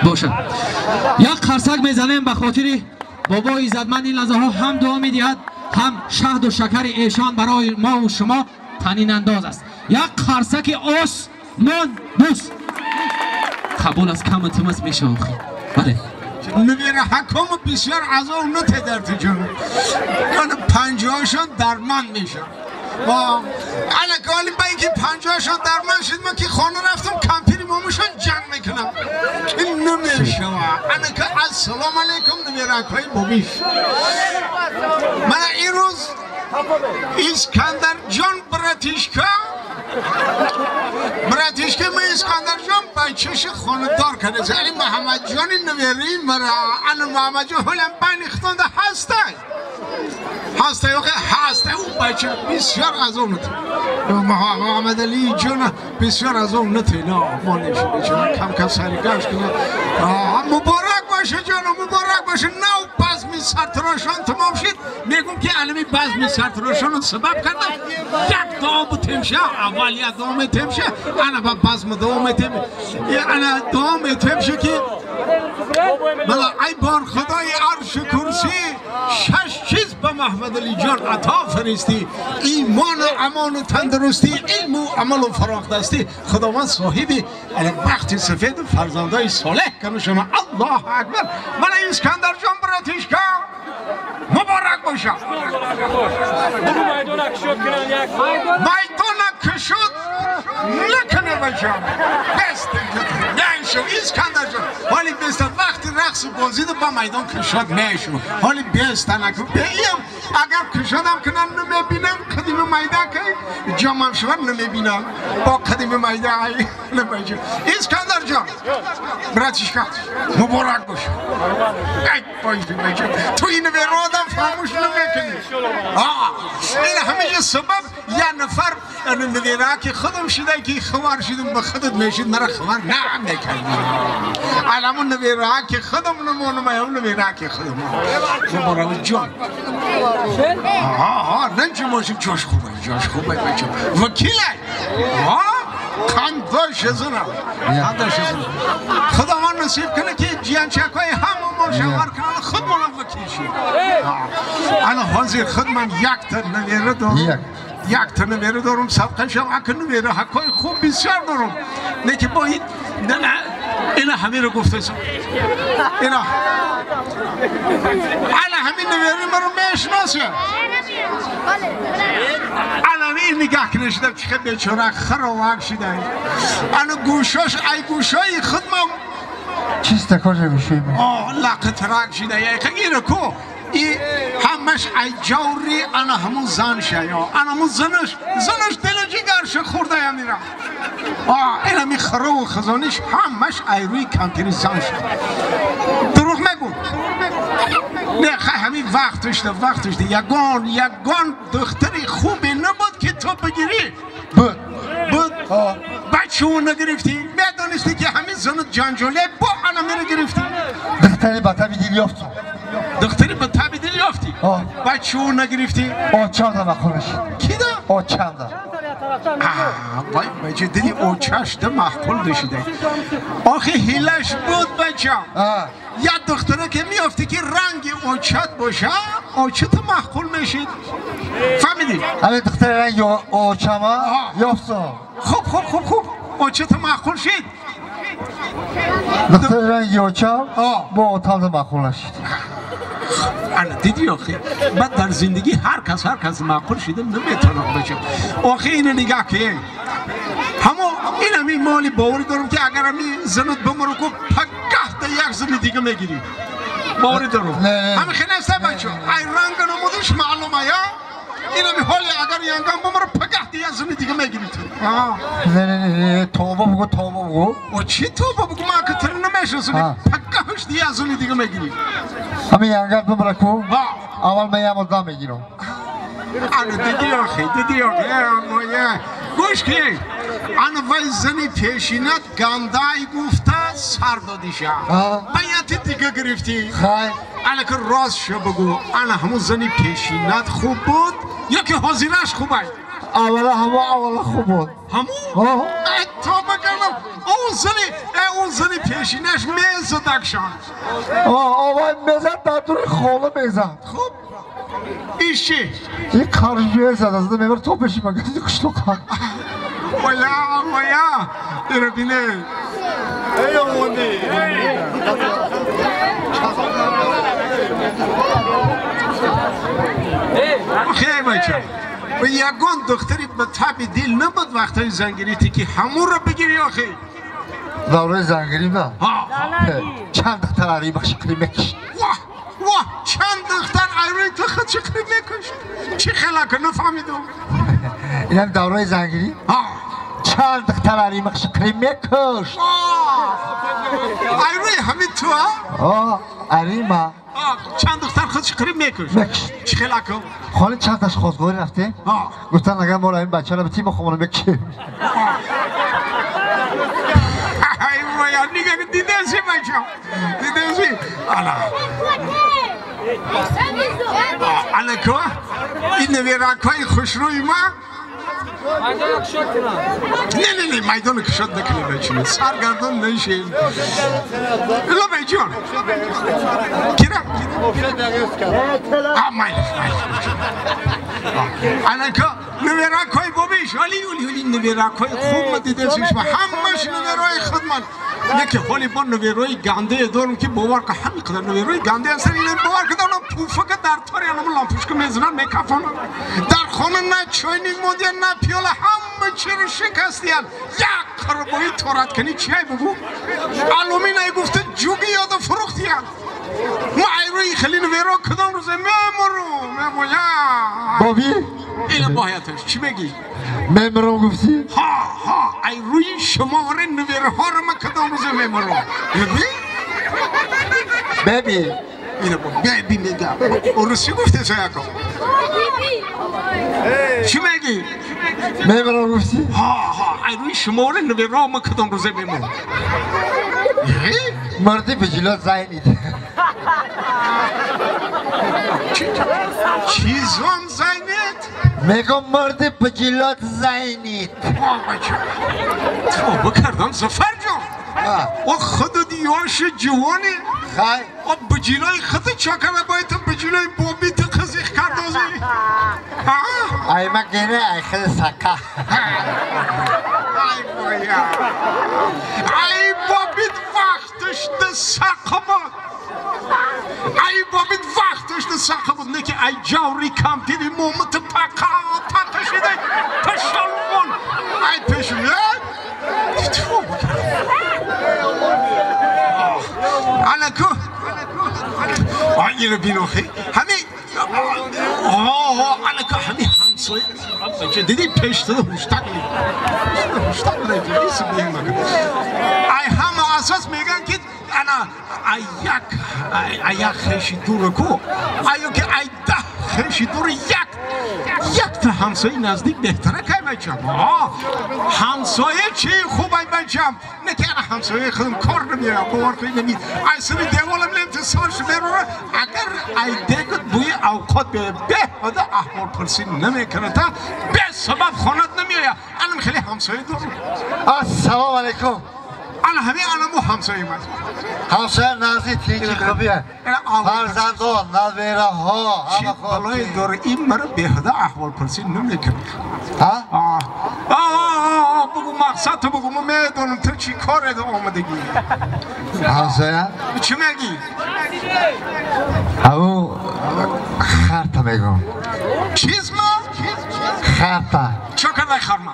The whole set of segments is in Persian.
باشه یک خرسک میزنیم به خاطر بابا عزتمند. این لحظه ها هم دعا میدهد هم شهد و شکر ایشان برای ما و شما طنین انداز است. یک خرسک آسمان دوست قبول از کم تمس میشه. بله نمیره حکام بسیار از اون نتدرتی جون یعنی 50هاشون درمان میشه با الکالی با اینکه 50هاشون درمان شد من که خانه رفتم کمپیری ماموشون جمع میکنم این نمیشه انا که السلام علیکم نمیره حکای بابیش. من این روز اسکندر جان براتیشکا من اسکندر جان بچهش خاندار کرده زنی محمد جانی نویری مرا انا محمد جان هلم بینیختانده هسته اون بچه بسیار از اون محمد علی جان بسیار از اون نتینا ما نشده چون کم سریگاش کنه مبارک باشه جانم مبارک باشه نو بزمی سرتراشان تمام شد میگم که علمی بزمی سرتراشان سبب کردم یک دوام تمشه اولی دوام تمشه انا با بزم دوام تمشه انا دوام تمشه که بلا ای بار خدای عرش کرسی 6 چیز به محمد علی جان عطا فرستی ایمان و امان و تندرستی علم و عمل و فراخدستی خداوند صاحبی بخت سفید و فرزندای صالح کنه شما الله اکبر. من اسکندر جان براتیشکا مبارک باشم. میدانک شد نکنه باشم بست نشو اسکندر جان حالی بست وقتی رقص و بازی با میدان کشاد نشو حالی بست نکن بیم اگر کشادم کنن نمیبینم قدیم میدان که جامم شود نمیبینم با قدیم میدان نمیبینم. اسکندر جان براتیشکا مبارک باشم. ای باشم تو این ورادم فراموش نمیکنی. این همیشه سبب یه نفر نویره که خودم شده که خوار شدم به خودت میشید مرا خوار نعم میکنی. علمون نویره که خودم نمونم هم نویره که خودم مبارک جان. ننچه ماشین جاش خوبه بچه وکیله خانداش زنم خدا من نصیب کنه که جیان چکای همون مشاور کنه خود من وکیل شد. انا حاضر خود من یک تا نویره دارم یک تا نویره دارم سبقه شم اکر نویره حکای خوب بسیار دارم لیکن با اینا همین رو گفته سم اینا همین نویره مرا میشناسه الان این نگاه کنه شدم چه بیچاره خراب شده انا گوشاش ای گوشای خود من چیست کجا میشه لقت راک شده یا خیلی کو ای همش ای جوری انا همون زن شیا انا همون زنش دل جگرش خورده یا میرم این همی خراب و خزانش همش ای روی کمتری زن شد. دروغ مگو نه همین وقتش ده یگان دختری خوبی نبود که تو بگیری بود بچه اون نگرفتی میدانستی که همین زنت جانجاله با انا میره گرفتی دختری با تبدیل یافتی بچه اون نگرفتی چند ما خونش کی ده؟ چند وای بچه دیدی چش ده محکول داشته آخه هیلش بود بچه یا دختره که میافتی که رنگ اوچت باشه اوچت محکول میشید فهمیدی؟ همین دختر رنگ اوچما یافتم خوب اوچت محکول شید دختر رنگ اوچم با تند محکول نشید. انا دیدی آخه بعد در زندگی هر کس معقول شده نمیتونه بشه. آخه اینو نگاه که این همی مالی باوری دارم که اگر همی زنت بمرو که پگه ده یک زن دیگه میگیری باوری دارم همه خیلی نسته بچه ای رنگ نمودش معلومه یا این همی حالی اگر ینگم بمرو پگه ده یک زن دیگه میگیری نه توبه بگو و چی توبه بگو ما که تر نمیشنسونی پگهش ده یک زن دیگه میگیری همین ینگم بمرو که اول من یه مدام میگیرم دیدی آخه گوش که انا وای زنی پیشینت گندای گفته سر دادیشه باید دیگه گرفتی انا که راست شو بگو انا همون زنی پیشینت خوب بود یا که حاضرش خوبه اولا خوب بود همون؟ تو بگم اون زنی پیشینش میزد اکشان آوای میزد در طور خوله میزد خب ایش چی؟ این کارجوی زد از ده میبر تو پیشی مگه کشتو کار ویا ایرو بینه ای آمونی خیلی بچه و یگان دختری به تب دیل نبود وقتای زنگیریتی که همون رو بگیری آخی دوره زنگیری نه چند دختر علی بخش کلی میکش واه چند دختر علی تو خود چکلی میکش چی خلاکه نفهمیدم این هم دوره زنگیری چند دختر علی بخش کلی میکش علی همین تو ها؟ علی ما چند دختر خود چکلی میکش چی خلاکه؟ خالی چند تاش خوزگوری رفته؟ گفتن اگر ما را این بچه را به تیم خمونه بکشیم یا نگه دیده سی بچه دیده سی الا که این نویرکای خوشروی ما نه میدان کشاد نکنی بچه سرگردان نشین الا بچون کیرم الا که نویرکای بابیش ولی نویرکای خوب ما دیده سیش و همش نویرای خدمت نکه حالی با نویرای گنده دارم که باور که همین قدر نویرای گنده هستن این باور که دارم پوفه که در تاری انم لامپوش که میزنن میکفانن در خانه نه چاینی مودین نه پیاله همه چی رو شکستیان یک خرابایی تارت کنی چی های بگو علومی نگفته جوگی یاد فروختیان ما ایروی خیلی نویرا کدام روزه میمرو بابی این باید چی بگی؟ میمرم گفتی؟ ای روی شماره نویرها رو ما کدام روزه میمرم ببی اینو با ببی میگم روسی گفته سایکا چی میگی؟ میمرم گفتی؟ ای روی شماره نویرها ما کدام روزه میمرم مردی بجیلات زینید چیزام زینید؟ میگم مردی بجیلات زینید تو بکردم زفر جان و خود دیاش جوانی خای و بجیلای خود چاکنه باید بجیلای بابی تو خزیخ کردازی ای ما گیره ای خیلی سکه ای بابید وقتش ده سقه بود ای بابید وقتش ده سقه بود نه که ای جوری کم دیدی مومت پاکا شده پشلون ای پشلون تو علکو آیه بینو خی همین علکو همین همسایه دیدی پشت ده هشتگ ای همه اساس میگن که انا یک خیشی دور کو ایو که ای ده خیشی دور یک تا همسایه نزدیک بهتره که بچم همسایه چی خوب ای بچم نه که همسایه خودم کار نمیره باور کنی نمید ای سری دیوالم لمتسارش برونه اگر ای دیگت بوی اوقات به هده احوال پرسی نمیکنه تا به سبب خانت نمیره الان خیلی همسایه دور السلام علیکم الان همه الان همسایه من همسایه نازی تیجی خوبیه فرزندان نویره ها چی بلای داره این مرا بهده احوال پرسی نمیکنه ها؟ بگو مقصد تو بگو ما میدونم تو چی کاره ده آمدگی همسایه؟ چی میگی؟ او خرطه میگم چیز ما؟ خرطه چه کرده خرما؟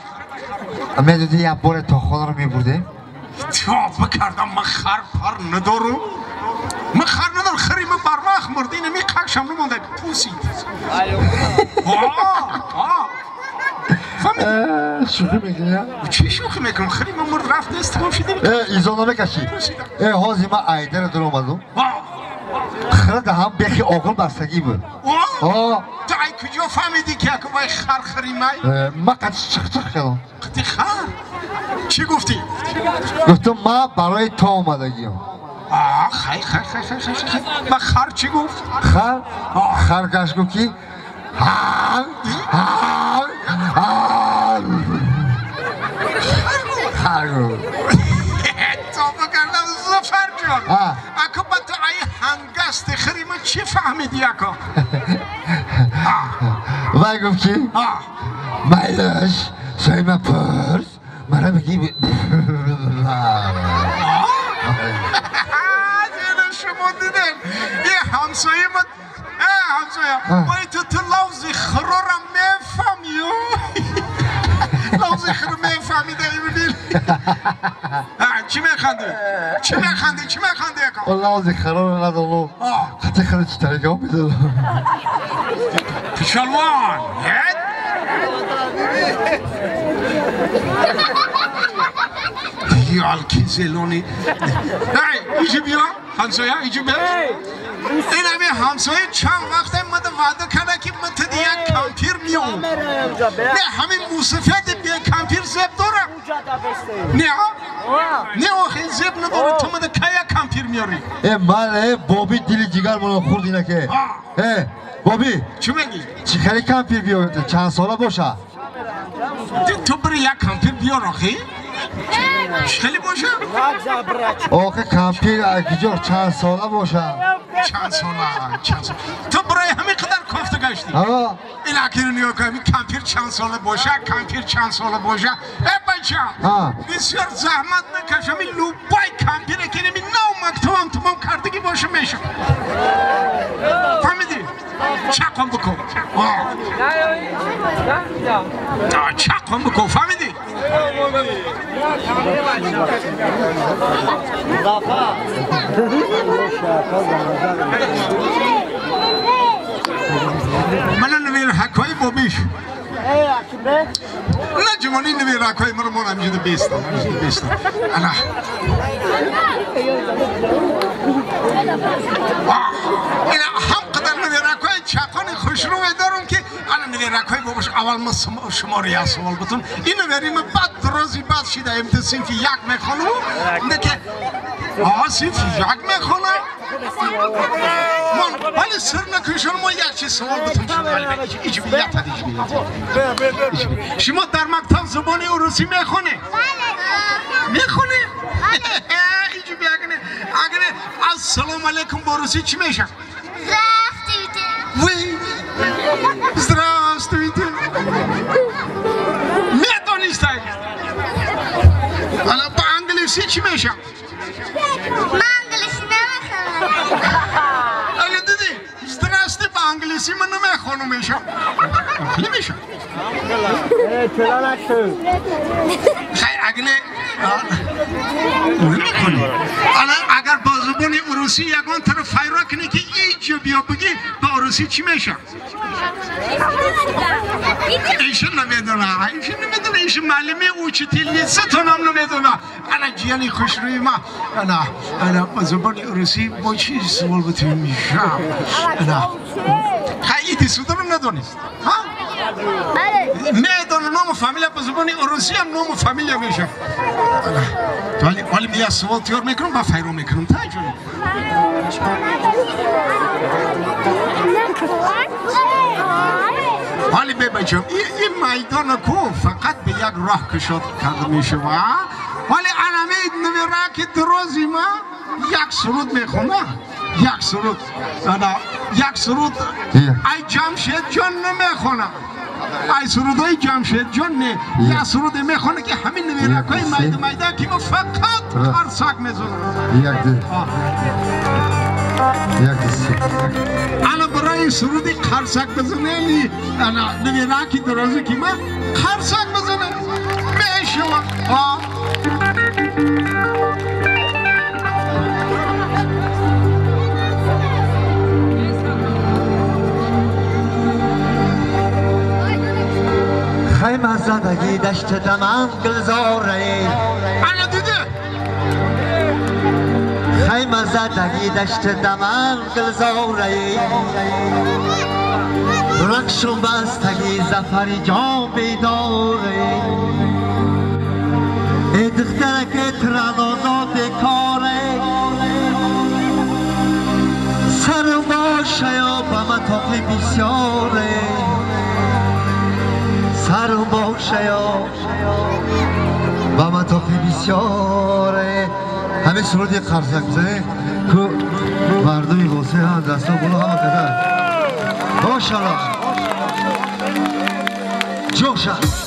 میدونی یک بار تا خود رو میبردیم؟ تو بکردم من خر پر ندارم من خر ندارم خری من برمخ مرده اینمی قکشم نمونده پوسید شوخی میکنی؟ چی شوخی میکنم خری من مرد رفت استمام شده ایزانا میکشی حاضی من عیده رو در اومدم خرد هم بیخی آقل بستگی بود تو ای کجا فهمیدی که اگه باید خر خری مای؟ من قد چخ کردم قدی خر؟ چی گفتی؟ گفتم من برای تو آمدگیم خی من خر چی گفت؟ خرگش گفت که بگو تا بگردم زفر جان اکا با تو ای هنگست خریم چی فهمیدی اکا؟ بگم چی؟ میلش سایما پرس مرا بگی جنو شما دیدن یه همسایه ما همسایه باید تو لوزی خرورم میفهمیو لوزی خرور میفهمیده ایمونیل چی میخنده؟ چی میخنده اکا؟ لوزی خرور ندارم خطه خرد چی ترگاه میدارم پیشالوان یال کی زلونی ایجی بیا همسایه ایجی بیا این همه همسایه چند وقت مده وعده کنه که من تدی یک کامپیر میام نه همین موسفید بیا کامپیر زب داره نه آخه زب نداره تو مده که یک کامپیر میاری ماله بابی دلی جگر منو خورد اینه که بابی چی میگی؟ چی خیلی کامپیر بیار چند ساله باشه تو بری یک کامپیر بیار آخه خیلی باشه؟ آخه کامپیر اگیجور چند ساله باشه چند ساله تو برای همین قدر کافته گشتی این اکیر نیو که همین کامپیر چند ساله باشه بچه بسیار زحمت نکش همین لوبای کامپیره که نمی نو مکتوبم تمام کردگی باشه میشه فهمیدی؟ چقم بکن چقم بکن فهمیدی؟ من نویر حکای بابیش نه جمانی نویر حکای مرا مون همیشه بیستم انا اینا هم قدر نویر حکای چاقانی خوش رو دارم که انا نویر حکای بابش اول ما شما رو یه سوال بتون این نویریم بعد درازی بعد شیده امتصیم که یک میخوانم نه که سیفی یک میخوانم من ولی سر نکشون ما یک چیز سوال بتون شما در مکتب زبان روسی میخونه؟ میخونه؟ ایجی بیاگنه اگه السلام علیکم با روسی چی میشه؟ Здравствуйте. میدونیسته حالا با انگلیسی چی میشه؟ من انگلیسی نمیخونم اگه دیدی здравствуйте با انگلیسی من نمیخونم میشه نمیشه خیلی اگه نمیکنی اگر با زبان روسی یکان طرف فیرا کنی که ایجا بیا بگی با روسی چی میشه؟ ایشون نمیدونه ایشون معلمی اوچتیلیسه تونم نمیدونه انا جیانی خوش روی ما انا با زبان روسی با چی سوال بتونیم میشه انا خیلی سودا رو ندونیست میدونه نام فامیلیا با زبان روسی هم نام فامیلیا میشه ولی بیا سوال تیار میکنم با فیرو میکنم تا جونی ولی ببچم این میدان کو فقط به یک راه کشاد کرده میشه ولی انامید نمیره که درازی ما یک سرود میخونه یک سرود ای جمشید جان نمیخونه ای سرودای جمشید جان نه یک سرود میخونه که همین نمیره که میده که ما فقط خرسک میزونه انا برای سرودی خرسک بزنه انا نمیره که درازی که ما خرسک بزنه میشوه خیمه زدگی دشت دمن گلزاره انا دیده خیمه زدگی دشت دمن گلزاره رقشم بستگی زفری جان بیداره ای دختره که ترانوزا بکاره سر باشه یا با متاقی بسیاره سر باشه یا با مطافی بسیاره همه سرودی قرصک بزنه که مردمی واسه هم دستا بلو همه قدر ماشالله جوش هست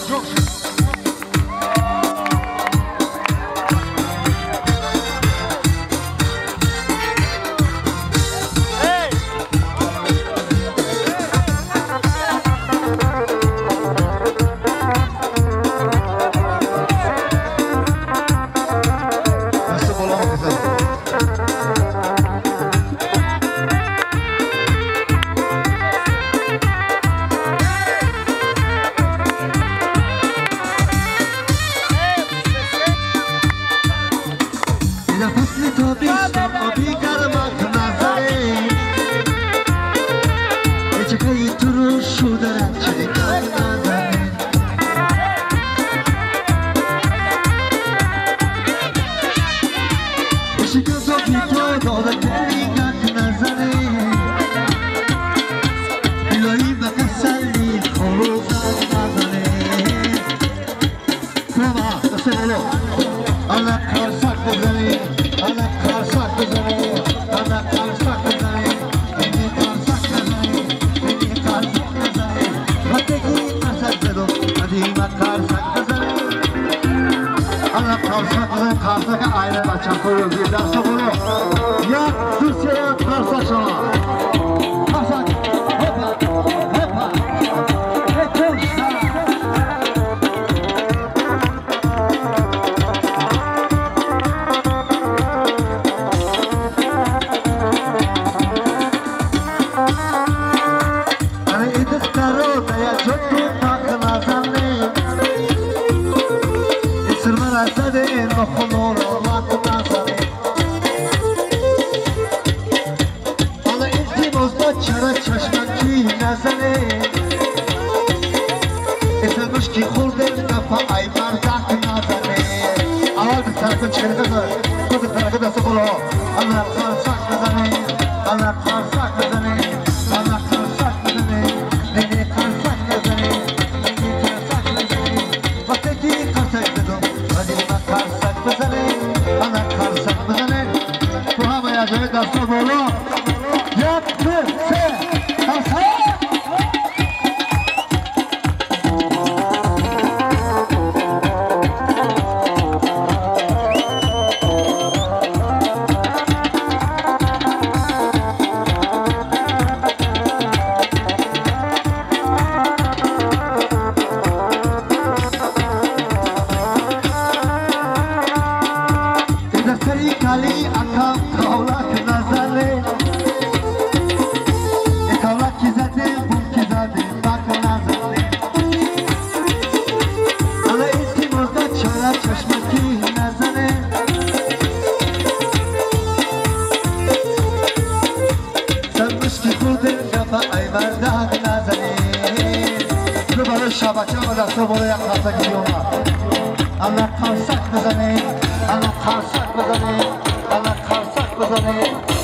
Allah karsak bızane,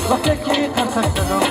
vaqti ki karsak bızane.